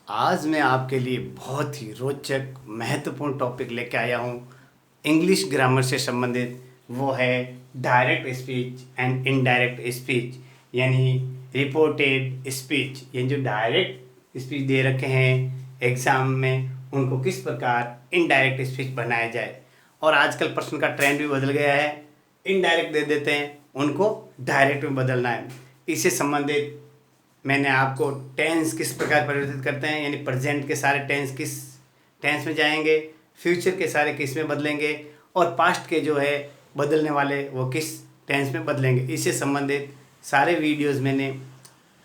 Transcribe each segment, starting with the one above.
आज मैं आपके लिए बहुत ही रोचक महत्वपूर्ण टॉपिक लेके आया हूँ इंग्लिश ग्रामर से संबंधित। वो है direct speech and indirect speech, यानी रिपोर्टेड स्पीच। ये जो डायरेक्ट स्पीच दे रखे हैं एग्ज़ाम में, उनको किस प्रकार इनडायरेक्ट स्पीच बनाया जाए। और आजकल प्रश्न का ट्रेंड भी बदल गया है, इनडायरेक्ट दे देते हैं, उनको डायरेक्ट में बदलना है। इससे संबंधित मैंने आपको टेंस किस प्रकार परिवर्तित करते हैं, यानी प्रेजेंट के सारे टेंस किस टेंस में जाएंगे, फ्यूचर के सारे किस में बदलेंगे, और पास्ट के जो है बदलने वाले वो किस टेंस में बदलेंगे। इससे संबंधित सारे वीडियोस मैंने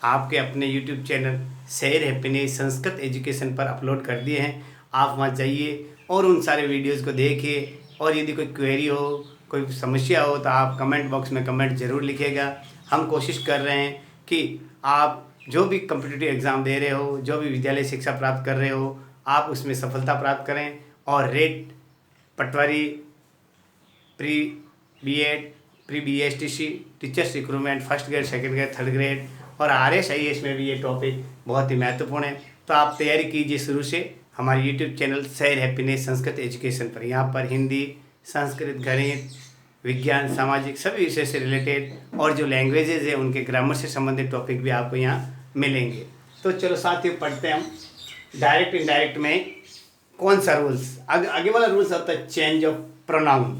आपके अपने YouTube channel share happiness Sanskrit education पर अपलोड कर दिए हैं। आप वहाँ जाइए और उन सारे वीडियोस को देखिए। और यदि कोई क्वेरी हो, कोई समस्या हो, तो आप कमेंट बॉक्स में कमेंट ज़रूर लिखिएगा। हम कोशिश कर रहे हैं कि आप जो भी कम्पिटिटिव एग्ज़ाम दे रहे हो, जो भी विद्यालय शिक्षा प्राप्त कर रहे हो, आप उसमें सफलता प्राप्त करें। और REET Patwari, pre B Ed, pre BSTC, teachers recruitment, first grade, second grade, third grade और आरएस आईएएस में भी ये टॉपिक बहुत ही महत्वपूर्ण है। तो आप तैयारी कीजिए शुरू से हमारे YouTube channel share happiness Sanskrit education पर। यहाँ पर हिंदी, संस्कृत, गणित, विज्ञान, सामाजिक सभी विषय से रिलेटेड और जो लैंग्वेजेज है उनके ग्रामर से संबंधित टॉपिक भी आपको यहाँ मिलेंगे। तो चलो साथियों पढ़ते हैं हम डायरेक्ट इनडायरेक्ट में कौन सा रूल्स। आगे वाला रूल्स होता है चेंज ऑफ प्रोनाउन,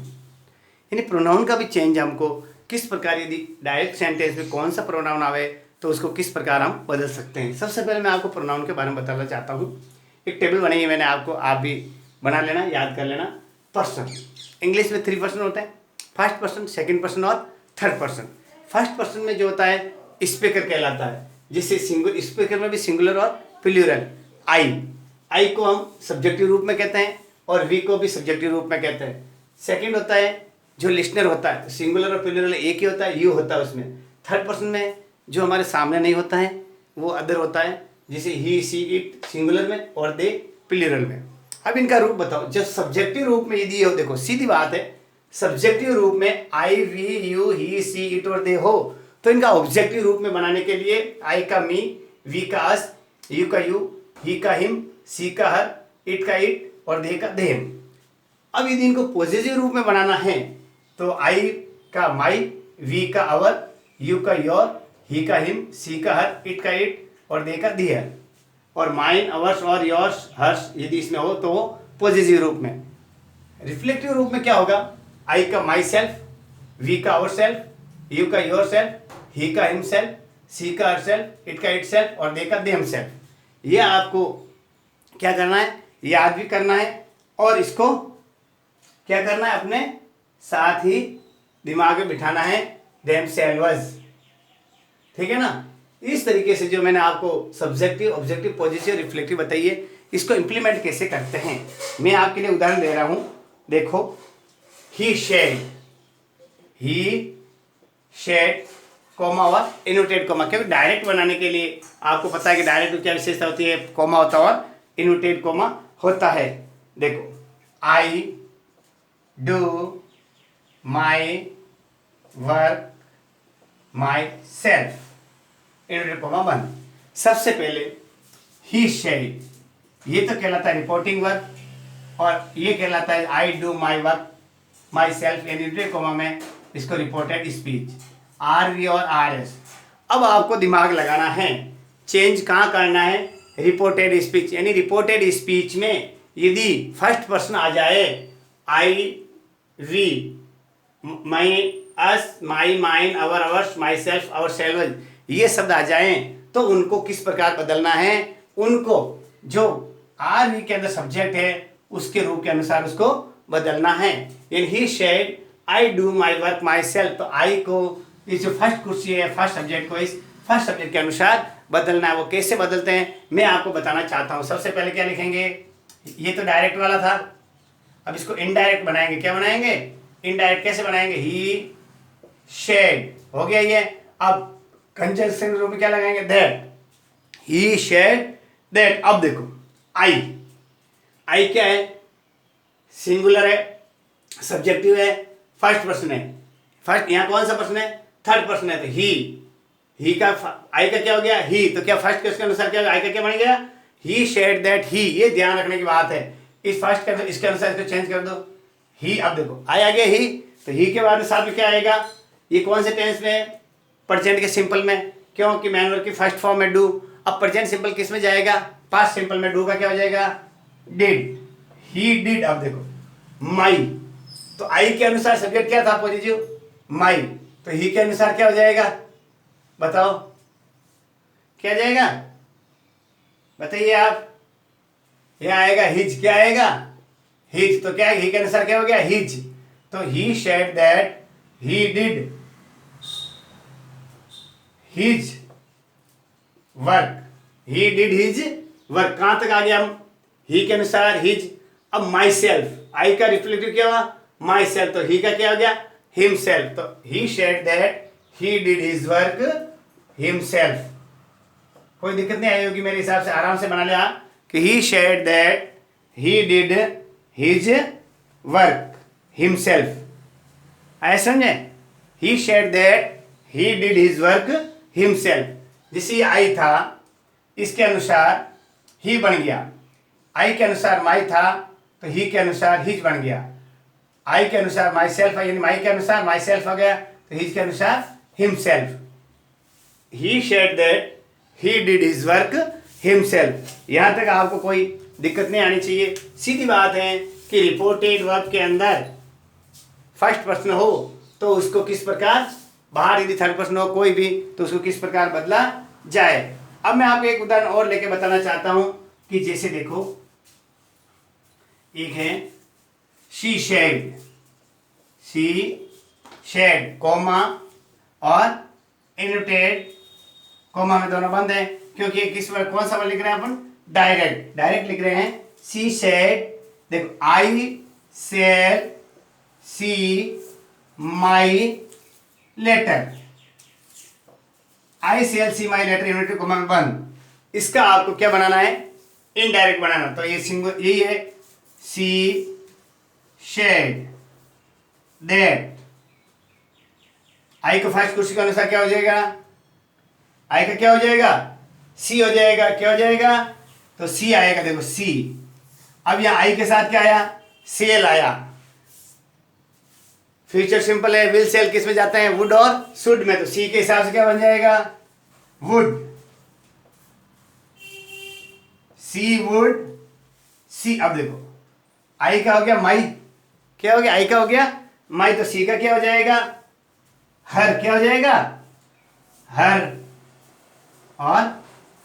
यानी प्रोनाउन का भी चेंज हमको किस प्रकार, यदि डायरेक्ट सेंटेंस में कौन सा प्रोनाउन आवे तो उसको किस प्रकार हम बदल सकते हैं। सबसे पहले मैं आपको प्रोनाउन के बारे में बताना चाहता हूँ। एक टेबल बनाई है मैंने आपको, आप भी बना लेना, याद कर लेना। पर्सन, इंग्लिश में 3 पर्सन होते हैं, फर्स्ट पर्सन, सेकंड पर्सन और थर्ड पर्सन। फर्स्ट पर्सन में जो होता है स्पीकर कहलाता है, जिससे सिंगुलर, स्पीकर में भी सिंगुलर और प्लूरल। आई को हम सब्जेक्टिव रूप में कहते हैं और वी को भी सब्जेक्टिव रूप में कहते हैं। सेकंड होता है जो लिसनर होता है, सिंगुलर और प्लूरल एक ही होता है, यू होता है उसमें। थर्ड पर्सन में जो हमारे सामने नहीं होता है वो अदर होता है, जैसे ही, सी, इट सिंगुलर में और दे प्लूरल में। अब इनका रूप बताओ। जब सब्जेक्टिव रूप में यदि हो, देखो सीधी बात है, सब्जेक्टिव रूप में I, we, you, he, she, it और दे हो, तो इनका ऑब्जेक्टिव रूप में बनाने के लिए आई का मी, वी का अस, यू का यू, ही का हिम, सी का हर, इट का इट और दे का देम। अब यदि इनको पॉजिटिव रूप में बनाना है तो आई का माई, वी का अवर, यू का योर, ही का हिम, सी का हर, इट का इट और दे का देयर। और माइन, अवर्स और योर्स, हर्ष यदि इसमें हो तो वो पॉजिटिव रूप में। रिफ्लेक्टिव रूप में क्या होगा, आई का माई सेल्फ, वी का आवर सेल्फ, यू का योर सेल्फ, ही का हिम सेल्फ, सी का हर सेल्फ, इट का इट सेल्फ और दे का देम सेल्फ। ये आपको क्या करना है, याद भी करना है और इसको क्या करना है, अपने साथ ही दिमाग में बिठाना है, देम सेल्व्स। ठीक है ना। इस तरीके से जो मैंने आपको सब्जेक्टिव, ऑब्जेक्टिव, पॉजिटिव, रिफ्लेक्टिव बताइए, इसको इंप्लीमेंट कैसे करते हैं मैं आपके लिए उदाहरण दे रहा हूं। देखो, ही शेड कॉमा और इनवर्टेड कॉमा, क्योंकि डायरेक्ट बनाने के लिए आपको पता है कि डायरेक्ट में क्या विशेषता होती है, कॉमा होता है और इनवर्टेड कॉमा होता है। देखो, आई do my work myself, inverted comma बंद। सबसे पहले ही शेड, ये तो कहलाता है रिपोर्टिंग वर्क और ये कहलाता है I do my work myself, inverted comma में इसको रिपोर्टेड स्पीच, आर वी और आर एस। अब आपको दिमाग लगाना है, चेंज कहाँ करना है, रिपोर्टेड स्पीच, यानी रिपोर्टेड स्पीच में यदि फर्स्ट पर्सन आ जाए, I, we, my, us, my, mine, our, ours, myself, ourselves, ये शब्द आ जाएं तो उनको किस प्रकार बदलना है, उनको जो आर वी के अंदर सब्जेक्ट है उसके रूप के अनुसार उसको बदलना है। इन he said I do my work myself, तो आई को इस जो फर्स्ट कुर्सी है, फर्स्ट सब्जेक्ट को इस फर्स्ट सब्जेक्ट के अनुसार बदलना है। वो कैसे बदलते हैं मैं आपको बताना चाहता हूँ। सबसे पहले क्या लिखेंगे, ये तो डायरेक्ट वाला था, अब इसको इनडायरेक्ट बनाएंगे। क्या बनाएंगे, इनडायरेक्ट। कैसे बनाएंगे, ही शेड हो गया ये। अब कंजंक्शन रूप में क्या लगाएंगे, दैट, ही शेड दैट। अब देखो, आई क्या है, सिंगुलर है, सब्जेक्टिव है, फर्स्ट पर्सन है। फर्स्ट यहाँ कौन सा पर्सन है, थर्ड पर्सन है। तो ही का आई का क्या हो गया, ही, तो क्या फर्स्ट के उसके अनुसार क्या, आई का क्या बन गया, ही शेड दैट ही, ये ध्यान रखने की बात है। इस फर्स्ट के इसके अनुसार इसको चेंज कर दो, ही। अब देखो आ गया ही, तो ही के बाद साथ में क्या आएगा, ये कौन से टेंस में है, प्रेजेंट के सिंपल में, क्योंकि मैन वर्ब की फर्स्ट फॉर्म में डू। अब प्रेजेंट सिंपल किस में जाएगा, पास्ट सिंपल में। डू का क्या हो जाएगा, डिड, ही डिड। अब देखो माई, तो आई के अनुसार सब्जेक्ट क्या था, पॉजिटिव माई, तो ही के अनुसार क्या हो जाएगा, बताओ क्या जाएगा, बताइए आप। यह आएगा हिज, क्या आएगा, हिज। तो क्या है, ही के अनुसार क्या हो गया, हिज। तो he said that he did his work, he did his work. कहां तक आ गया हम, ही के अनुसार हिज। अब माई सेल्फ, आई का रिफ्लेक्टिव क्या हुआ, माई सेल्फ, तो ही का क्या हो गया, हिमसेल्फ। तो he said that he did his work himself. कोई दिक्कत नहीं आई होगी मेरे हिसाब से, आराम से बना लिया कि he said that he did his work himself. ऐसा समझे, he said that he did his work himself. जिसे आई था इसके अनुसार ही बन गया, आई के अनुसार माई था तो ही के अनुसार हिज बन गया, आई के अनुसार माई सेल्फ, यानी माई के अनुसार माई सेल्फ हो गया, तो हिज के अनुसार himself. He said that he did his work himself. यहां तक आपको कोई दिक्कत नहीं आनी चाहिए। सीधी बात है कि रिपोर्टेड वर्ब के अंदर फर्स्ट पर्सन हो तो उसको किस प्रकार, बाहर यदि थर्ड पर्सन हो कोई भी, तो उसको किस प्रकार बदला जाए। अब मैं आपको एक उदाहरण और लेके बताना चाहता हूं कि जैसे देखो, एक है she said, she said comma और इनोटेड कॉमा में दोनों बंद है, क्योंकि किस वर्ड, कौन सा वर्ड लिख रहे हैं अपन, डायरेक्ट, डायरेक्ट लिख रहे हैं। सी शेड, देखो I said see my letter, I sell see my letter unit comma में बंद। इसका आपको क्या बनाना है, इनडायरेक्ट बनाना। तो ये सिंगल, यही है सी शेड दैट, आई को फर्स्ट कुर्सी के अनुसार क्या हो जाएगा, आई का क्या हो जाएगा, सी हो जाएगा। क्या हो जाएगा, तो सी आएगा, देखो सी। अब यहां आई के साथ क्या आया, सेल आया। फ्यूचर सिंपल है, विल सेल किस में जाते हैं, वुड और शुड में, तो सी के हिसाब से क्या बन जाएगा, वुड, सी वुड सी। अब देखो आई का हो गया माई, क्या हो गया, आई का हो गया माई, तो सी का क्या हो जाएगा, हर, क्या हो जाएगा, हर, और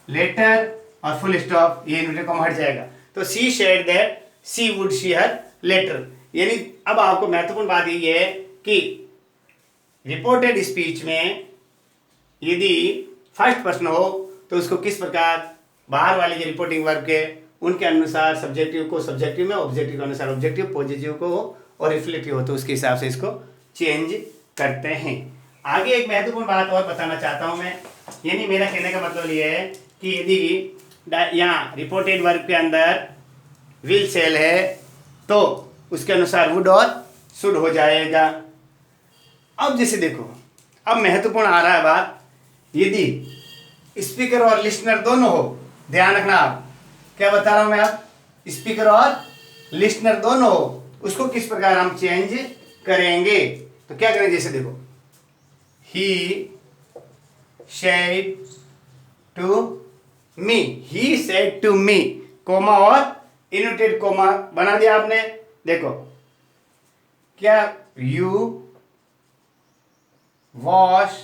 लेटर और फुल स्टॉप, ये इनवर्टेड कॉमा हट जाएगा। तो she said that she would see her letter. यानी अब आपको महत्वपूर्ण बात ये है कि रिपोर्टेड स्पीच में यदि फर्स्ट पर्सन हो तो उसको किस प्रकार, बाहर वाले जो रिपोर्टिंग वर्ब के उनके अनुसार सब्जेक्टिव को सब्जेक्टिव में, ऑब्जेक्टिव के अनुसार ऑब्जेक्टिव, पॉजिटिव को और रिफ्लेक्टिव हो तो उसके हिसाब से इसको चेंज करते हैं। आगे एक महत्वपूर्ण बात और बताना चाहता हूं मैं, यानी मेरा कहने का मतलब ये है कि यदि यहाँ रिपोर्टेड वर्ब के अंदर विल सेल है तो उसके अनुसार वुड और शुड हो जाएगा। अब जैसे देखो, अब महत्वपूर्ण आ रहा है बात, यदि स्पीकर और लिसनर दोनों हो, ध्यान रखना आप क्या बता रहा हूं मैं, आप स्पीकर और लिसनर दोनों हो, उसको किस प्रकार हम चेंज करेंगे। तो क्या करेंगे, जैसे देखो, he said to me, he said to me, comma और इनवर्टेड कोमा बना दिया आपने। देखो क्या, you wash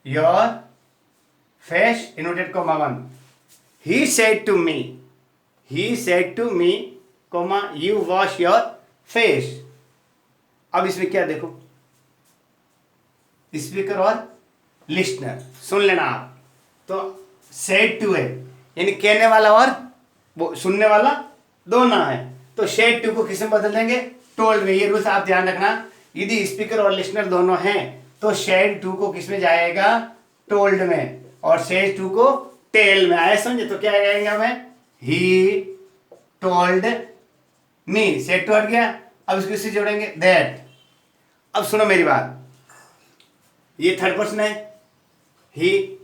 your face, inverted comma one, he said to me, he said to me comma you wash your face. अब इसमें क्या देखो, स्पीकर और लिसनर, सुन लेना आप, तो सेड टू है यानी कहने वाला और वो सुनने वाला दोनों है, तो शेड टू को किसमें बदल देंगे, टोल्ड में। ये रूल्स आप ध्यान रखना, यदि स्पीकर और लिसनर दोनों हैं तो शेड टू को किसमें जाएगा, टोल्ड में, और शेड टू को टेल में। आया समझे, तो क्या कहेंगे हमें, he told me, said to हट गया, अब इसको इससे जोड़ेंगे दैट। अब सुनो मेरी बात, ये थर्ड पर्सन है, ही,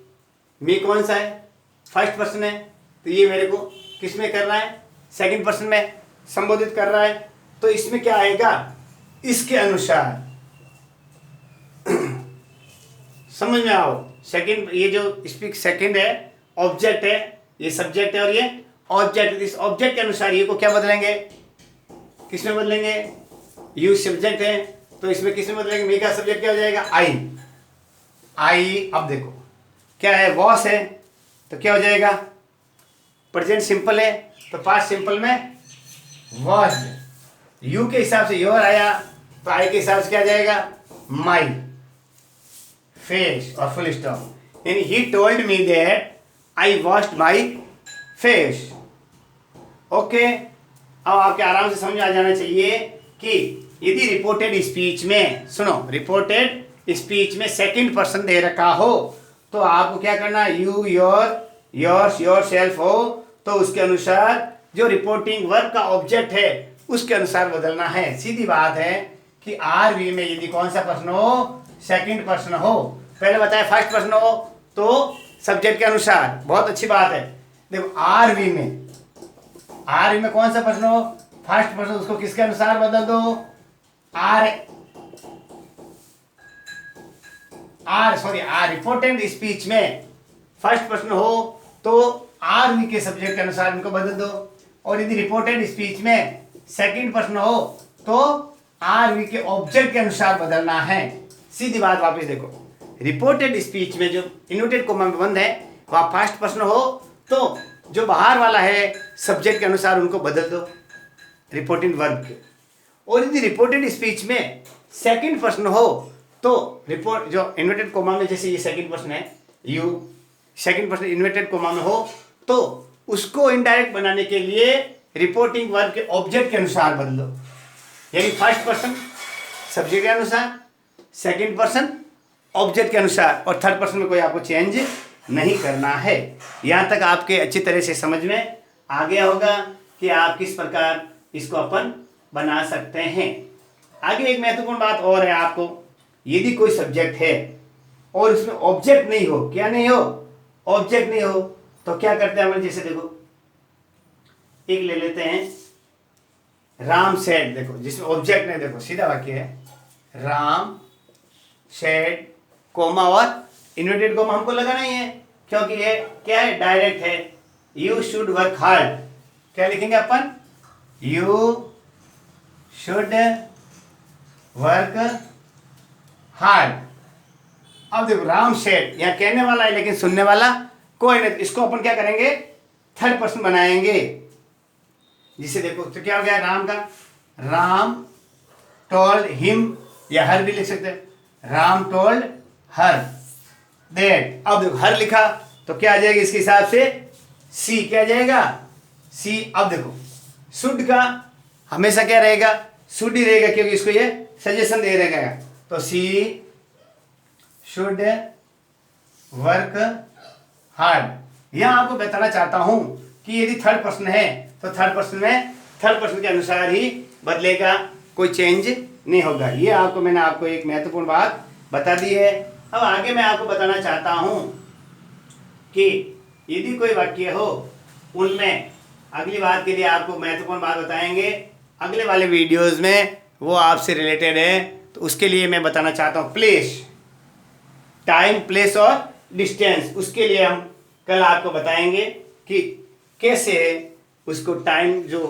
मी कौन सा है, फर्स्ट पर्सन है, तो ये मेरे को किस में कर रहा है, सेकंड पर्सन में संबोधित कर रहा है। तो इसमें क्या आएगा, इसके अनुसार समझ में आओ। सेकंड, ये जो स्पीक सेकंड है ऑब्जेक्ट है, ये सब्जेक्ट है और ये ऑब्जेक्ट। इस ऑब्जेक्ट के अनुसार ये को क्या बदलेंगे, किस में बदलेंगे, यू सब्जेक्ट है तो इसमें किस में बदलेंगे, मी का सब्जेक्ट क्या हो जाएगा, आई। अब देखो क्या है, वॉश है तो क्या हो जाएगा, प्रेजेंट सिंपल है तो पास्ट सिंपल में वॉश। यू के हिसाब से योर आया तो आई के हिसाब से क्या जाएगा, माई फेस और फुल स्टॉप। यानी ही told me that I washed my face. Okay, अब आपके आराम से समझ आ जाना चाहिए कि यदि रिपोर्टेड स्पीच में, सुनो, रिपोर्टेड स्पीच में सेकंड पर्सन दे रखा हो तो आपको क्या करना, यू, योर्स, योरसेल्फ हो तो उसके अनुसार जो रिपोर्टिंग वर्ब का ऑब्जेक्ट है उसके अनुसार बदलना है। सीधी बात है कि आरवी में यदि कौन सा पर्सन हो, सेकंड पर्सन हो, पहले बताया फर्स्ट पर्सन हो तो सब्जेक्ट के अनुसार, बहुत अच्छी बात है। देखो आरवी में कौन सा पर्सन हो, फर्स्ट पर्सन, उसको किसके अनुसार बदल दो, आर रिपोर्टेड स्पीच में फर्स्ट पर्सन हो तो आरवी के सब्जेक्ट के अनुसार इनको बदल दो, और यदि रिपोर्टेड स्पीच में सेकंड पर्सन हो तो आरवी के ऑब्जेक्ट के अनुसार बदलना है। सीधी बात वापस देखो, रिपोर्टेड स्पीच में जो इन्वर्टेड कोमा में बंद है वह फर्स्ट पर्सन हो तो जो बाहर वाला है सब्जेक्ट के अनुसार उनको बदल दो रिपोर्टिंग वर्ब के, और यदि रिपोर्टेड स्पीच में सेकंड पर्सन हो तो रिपोर्ट जो इन्वर्टेड कोमा में, जैसे ये सेकंड पर्सन है you, second person inverted coma में हो तो उसको इनडायरेक्ट बनाने के लिए रिपोर्टिंग वर्ब के ऑब्जेक्ट के अनुसार बदलो। यानी फर्स्ट पर्सन सब्जेक्ट के अनुसार, सेकंड पर्सन ऑब्जेक्ट के अनुसार, और थर्ड पर्सन में कोई आपको चेंज नहीं करना है। यहाँ तक आपके अच्छी तरह से समझ में आ गया होगा कि आप किस प्रकार इसको अपन बना सकते हैं। आगे एक महत्वपूर्ण बात और है आपको, यदि कोई सब्जेक्ट है और उसमें ऑब्जेक्ट नहीं हो, क्या नहीं हो, ऑब्जेक्ट नहीं हो, तो क्या करते हैं हम, जैसे देखो एक ले लेते हैं राम सेड, देखो जिसमें ऑब्जेक्ट नहीं, देखो सीधा वाक्य है, राम सेड कोमा और इन्वर्टेड कोमा हमको लगाना ही है क्योंकि ये क्या है, डायरेक्ट है। यू शुड वर्क हार्ड, क्या लिखेंगे अपन, यू शुड वर्क हार्ड। अब देखो राम सेड, यहाँ कहने वाला है लेकिन सुनने वाला कोई नहीं, इसको अपन क्या करेंगे, थर्ड पर्सन बनाएंगे। जिसे देखो तो क्या हो गया, राम का, राम टोल्ड हिम, या हर भी लिख सकते हैं, राम टोल्ड हर दैट। अब देखो हर लिखा तो क्या आ जाएगा इसके हिसाब से, सी, क्या आ जाएगा, सी। अब देखो शुड का हमेशा क्या रहेगा, शुड ही रहेगा क्योंकि इसको ये सजेशन दे रहेगा, तो सी शुड वर्क हार्ड। यहां आपको बताना चाहता हूं कि यदि थर्ड पर्सन है तो थर्ड पर्सन में थर्ड पर्सन के अनुसार ही बदलेगा, कोई चेंज नहीं होगा। ये आपको मैंने आपको एक महत्वपूर्ण बात बता दी है। अब आगे मैं आपको बताना चाहता हूं कि यदि कोई वाक्य हो उनमें, अगली बात के लिए आपको महत्वपूर्ण बात बताएंगे अगले वाले वीडियोस में, वो आपसे रिलेटेड है, तो उसके लिए मैं बताना चाहता हूँ प्लेस, टाइम, प्लेस और डिस्टेंस। उसके लिए हम कल आपको बताएंगे कि कैसे उसको टाइम जो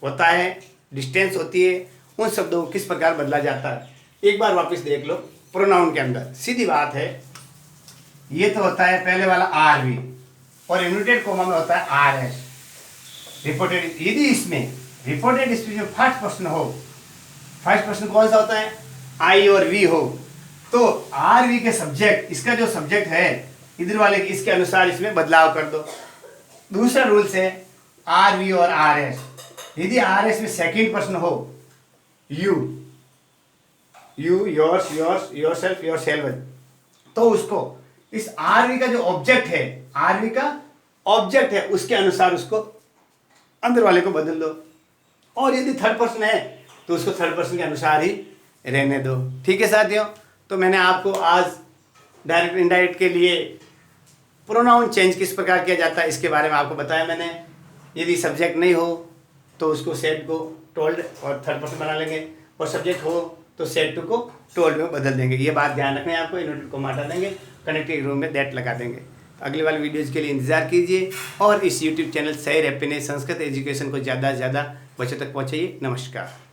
होता है, डिस्टेंस होती है, उन शब्दों को किस प्रकार बदला जाता है। एक बार वापस देख लो, प्रोनाउन के अंदर सीधी बात है, ये तो होता है पहले वाला आर वी और इन्वर्टेड कोमा में होता है आर एस। रिपोर्टेड, यदि इसमें रिपोर्टेड स्पीच में फर्स्ट पर्सन हो, फर्स्ट पर्सन कौन सा होता है, आई और वी हो, तो आर वी के सब्जेक्ट, इसका जो सब्जेक्ट है इधर वाले, इसके अनुसार इसमें बदलाव कर दो। दूसरा रूल्स है आर वी और आर एस। यदि आर एस में सेकंड पर्सन हो, यू, योर्स, योरसेल्फ, योरसेल्फ, तो उसको इस आरवी का जो ऑब्जेक्ट है, आरवी का ऑब्जेक्ट है, उसके अनुसार उसको अंदर वाले को बदल दो। और यदि थर्ड पर्सन है तो उसको थर्ड पर्सन के अनुसार ही रहने दो। ठीक है साथियों, तो मैंने आपको आज डायरेक्ट इनडायरेक्ट के लिए प्रोनाउन चेंज किस प्रकार किया जाता है इसके बारे में आपको बताया मैंने। यदि सब्जेक्ट नहीं हो तो उसको सेड को टोल्ड और थर्ड पर्सन बना लेंगे, और सब्जेक्ट हो तो सेड टू को टोल्ड में बदल देंगे। ये बात ध्यान रखना है आपको। इन्वर्टेड को हटा देंगे, कनेक्टिंग रूम में दैट लगा देंगे। तो अगली वाली वीडियोज़ के लिए इंतजार कीजिए और इस यूट्यूब चैनल सैर हैप्पीनेस संस्कृत एजुकेशन को ज़्यादा से ज़्यादा बच्चों तक पहुँचाइए। नमस्कार।